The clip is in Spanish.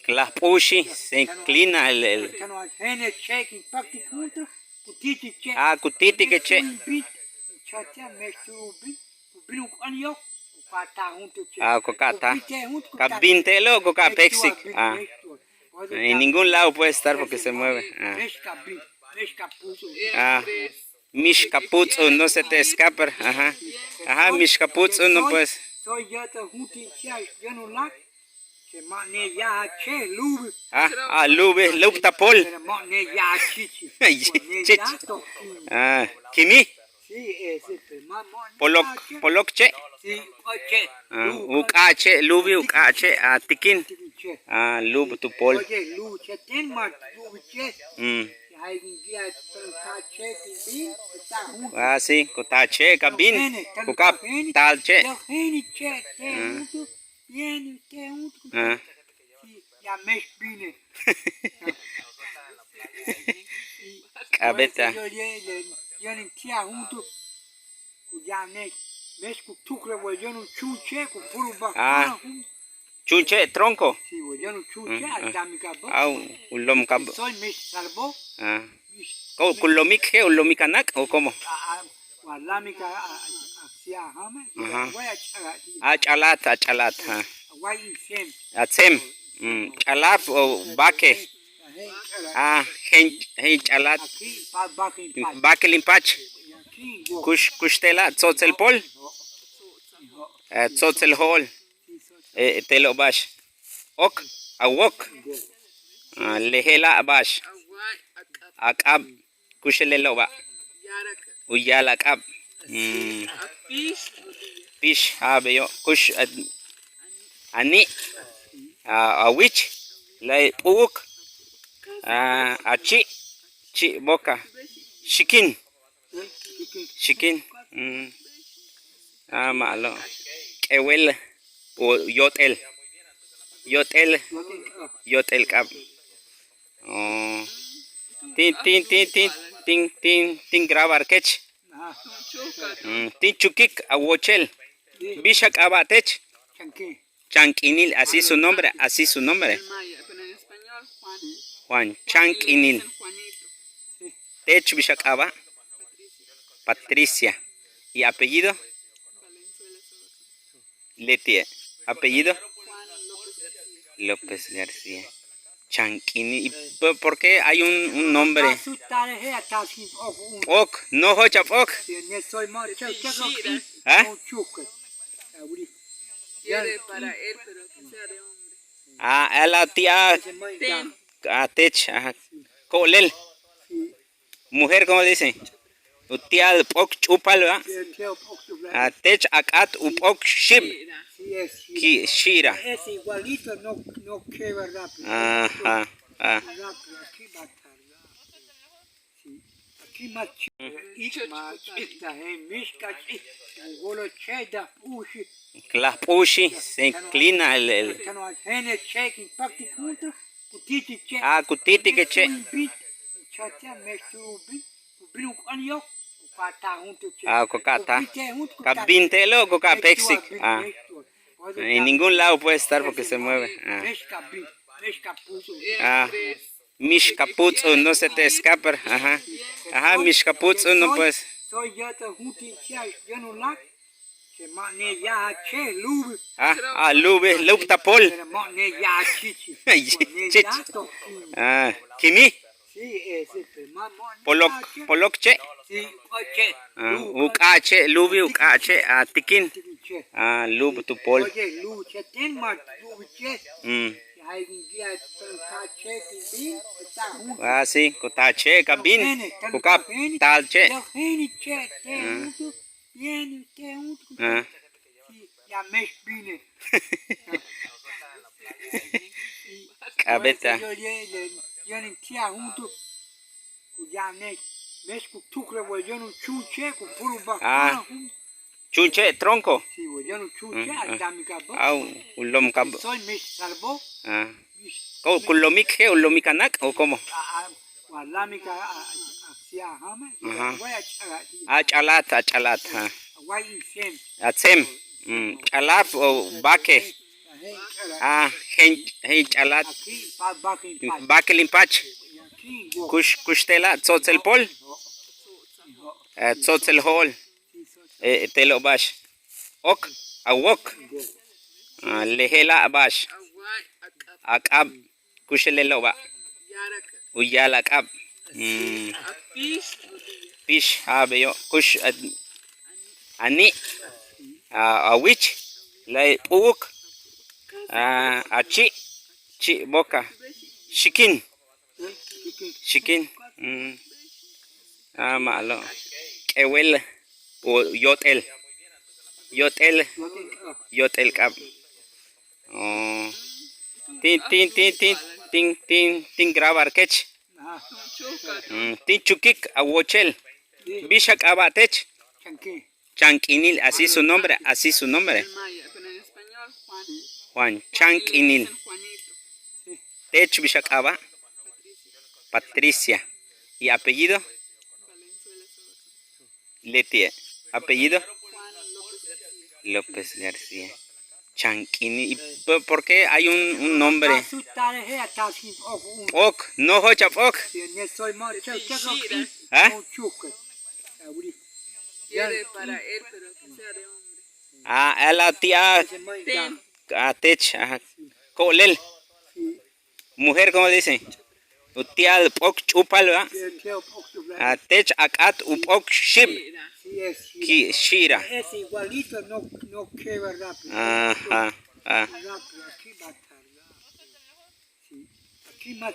La pushi se inclina el kutiti que che. Cocata. Cabintelo, cocapexi. En ningún lado puede estar porque se mueve. Mishkaputsu, no se te escapa. Ajá, Mishkaputsu no puedes. Lube, Luptapol. Kimi. Polokche. Ukache, Lubi, Ukache, Tikin. Lub tu pol. Sí, Cotache, Cabin, Cucap, Talche. Cabeta. Chunche, tronco. Un cab. ¿Culomik, ulomikanak o cómo? Chalat. Atsem. Chalat o baque. Chalat. Baque limpach. Kushtela, tzotzel pol. Tzotzel hol. Telo bash. Ok, awok. Lehela bash. Akab. Kushelelo ba. Uyala akab. Fish. Beyo. Kush. Ani. Awich. Lai puk. Achi. Chi boka. Shikin. Malo. Ewel. O yotel cab. Tin grabar ketch. Tin chukik awochel. Bishak abatech. Chanquinil, así su nombre. Juan Chanquinil. Tech Bishak aba. Patricia. ¿Y apellido? Letie. ¿Apellido? López García. Chanquini. ¿Y por qué hay un nombre? Ok, no hocha ok. Para él, pero que sea de hombre. La tía. Tech. Colel. Mujer, ¿cómo dice? Tía pok chupal, ¿verdad? Tech akat upok shib. Shira. Es igualito, no queda rápido. Aquí más la pushi se inclina el kutiti que che. Cocata. Cabintelo, cocapexi. En ningún lado puede estar porque se mueve. Mishkaputsu, no se te escapa. Mishkaputsu no puedes. Lube, Luptapol. Kimi. Polokche. Ukache, Lubi, Ukache, Tikin. Lub tu pol. Sí, Cotache, Cabin, Cucap, Talche. Cabeta. Chunche, tronco. Un cab. ¿Culomik, ulomikanak o cómo? Chalat. Atsem. Chalap o baque. Ah, hen chalat. Aquí, bakin, Bakelin pach. aquí, go. Kushtela tzotzel pol. Tzotzel hol. Telo bash. Ok. Awok. Lehela bash. Aguay, Akab. Kushelelo ba. yaraka, Uyal akab. apish, Pish habeyo. Kush ani. Awich. Lay puk. Achi. Chi boka. Shikin. Shikin. Malo. Ewel. O yotel. Yotel. Yotel kab. Oh. Tin grabar kech. Tin chukik awochel. Bishak abatech. Chanqui. Chanquinil, así su nombre, así su nombre. maya, pero en español, Juan. Juan Chanquinil. Dicen Juanito. Tech Bishak Aba. Patricia. ¿Y apellido? Valenzuela Soto. Letie. ¿Apellido? Juan López García. López García. Chanquinil. ¿Y por qué hay un nombre? Ok, no hochap ok. ¿Ah? Quiere para él, pero que sea de hombre. Ah, la tía Ten, Tech. Colel. Mujer, ¿cómo dice? Tía ok chupal, ¿verdad? Tech akat upok shib. mira. Shira. Es igualito, no queda rápido. Ajá. Rápido, aquí va a tardar. Sí. Aquí más